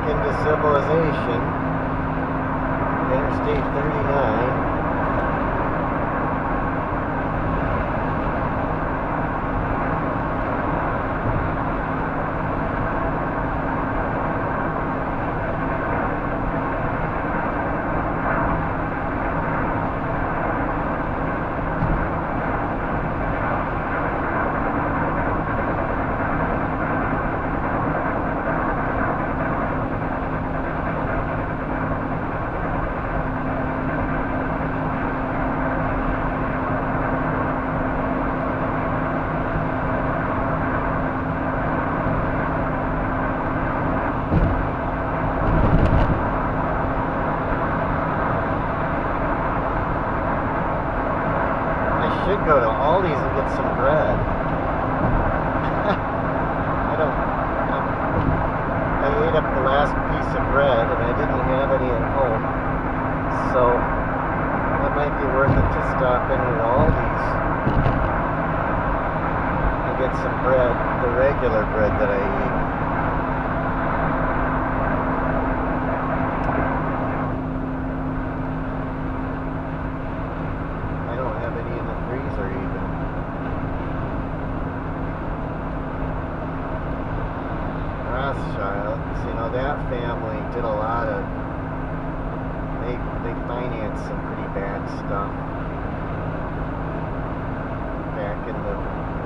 into civilization. Interstate 39. Should go to Aldi's and get some bread. I ate up the last piece of bread and I didn't have any at home, so it might be worth it to stop in at Aldi's and get some bread, the regular bread that I eat. You know, that family did a lot of, they financed some pretty bad stuff. Back in the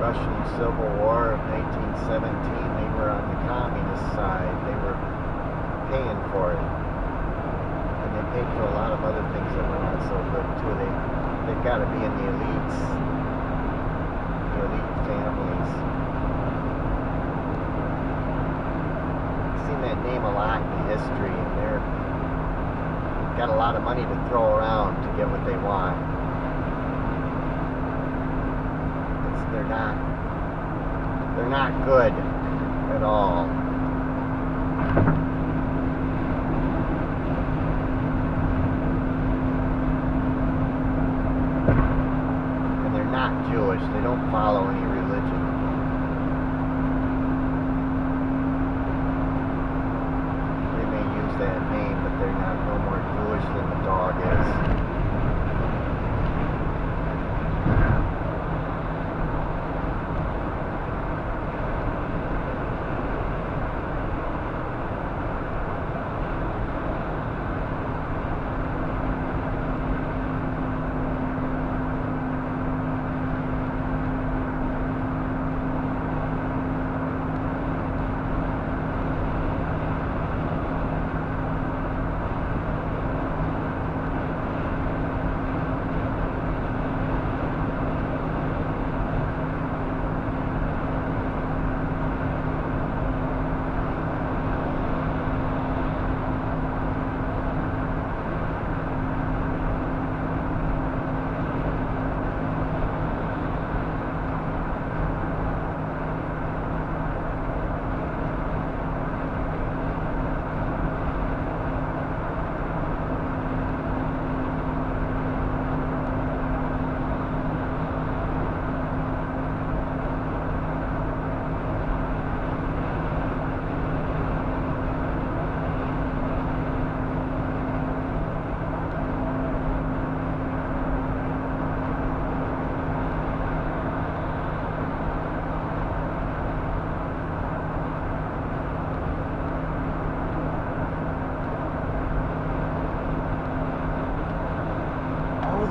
Russian Civil War of 1917, they were on the communist side. They were paying for it. And they paid for a lot of other things that were not so good too. They've got to be in the elites, the elite families. That name a lot in history, and they're got a lot of money to throw around to get what they want. They're not good at all. And they're not Jewish. They don't follow any religion. That name, but they're not no more Jewish than the dog is.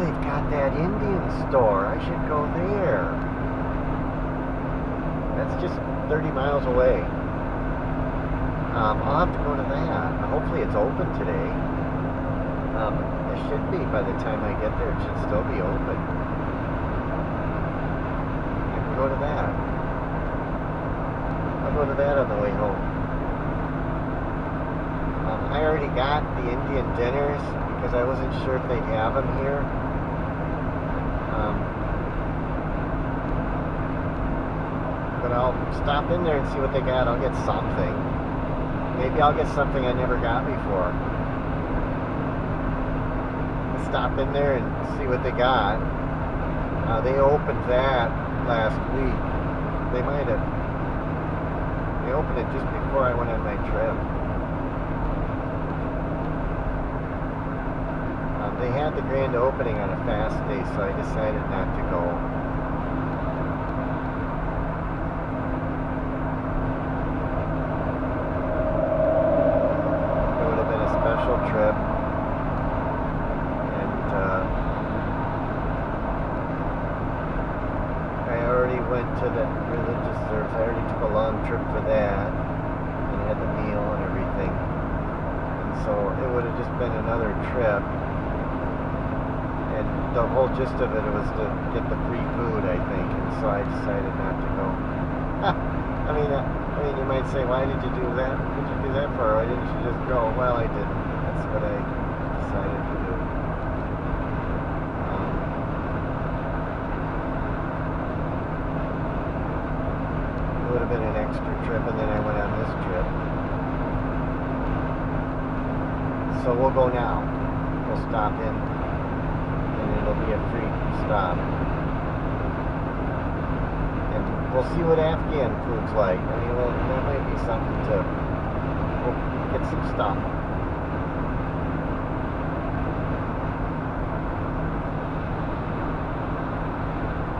They've got that Indian store. I should go there. That's just 30 miles away. I'll have to go to that. Hopefully it's open today. It should be by the time I get there. It should still be open. I can go to that. I'll go to that on the way home. I already got the Indian dinners because I wasn't sure if they'd have them here. But I'll stop in there and see what they got. I'll get something. Maybe I'll get something I never got before. Stop in there and see what they got. They opened that last week. They opened it just before I went on my trip. they had the grand opening on a fast day, so I decided not to go. It would have been a special trip, and I already went to the religious service. I already took a long trip for that, and had the meal and everything. And so it would have just been another trip. And the whole gist of it was to get the free food, I think, and so I decided not to go. I mean, you might say, why did you do that? What did you do that for? Why didn't you just go? Well, I didn't. That's what I decided to do. It would have been an extra trip, and then I went on this trip. So we'll go now. We'll stop in. It'll be a free stop, and we'll see what Afghan food's like. I mean, well, that might be something to we'll get some stuff.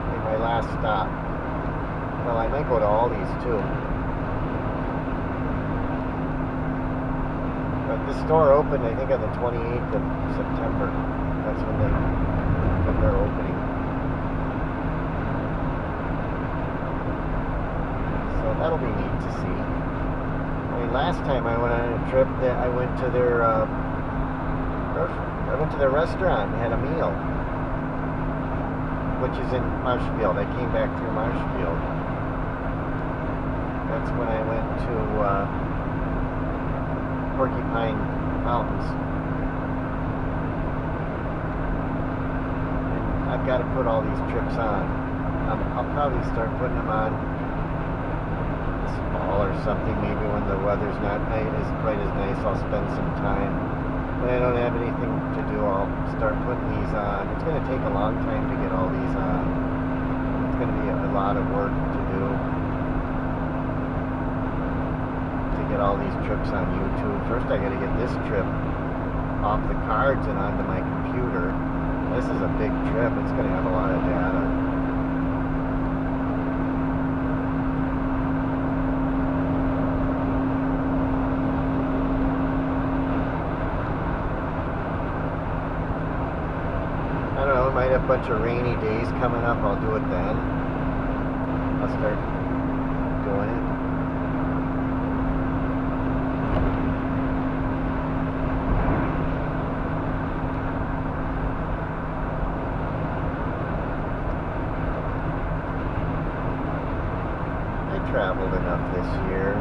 Maybe my last stop. Well, I might go to Aldi's too. But this store opened, I think, on the 28th of September. That's when they're opening. So that'll be neat to see. I mean, last time I went on a trip, I went to their restaurant and had a meal, which is in Marshfield. I came back through Marshfield. That's when I went to Porcupine Mountains. I've got to put all these trips on. I'll probably start putting them on this fall or something. Maybe when the weather's not quite as nice, I'll spend some time. When I don't have anything to do, I'll start putting these on. It's going to take a long time to get all these on. It's going to be a lot of work to do to get all these trips on YouTube. First, I got to get this trip off the cards and onto my computer. This is a big trip. It's going to have a lot of data. I don't know, we might have a bunch of rainy days coming up. I'll do it then. I'll start doing it. Traveled enough this year.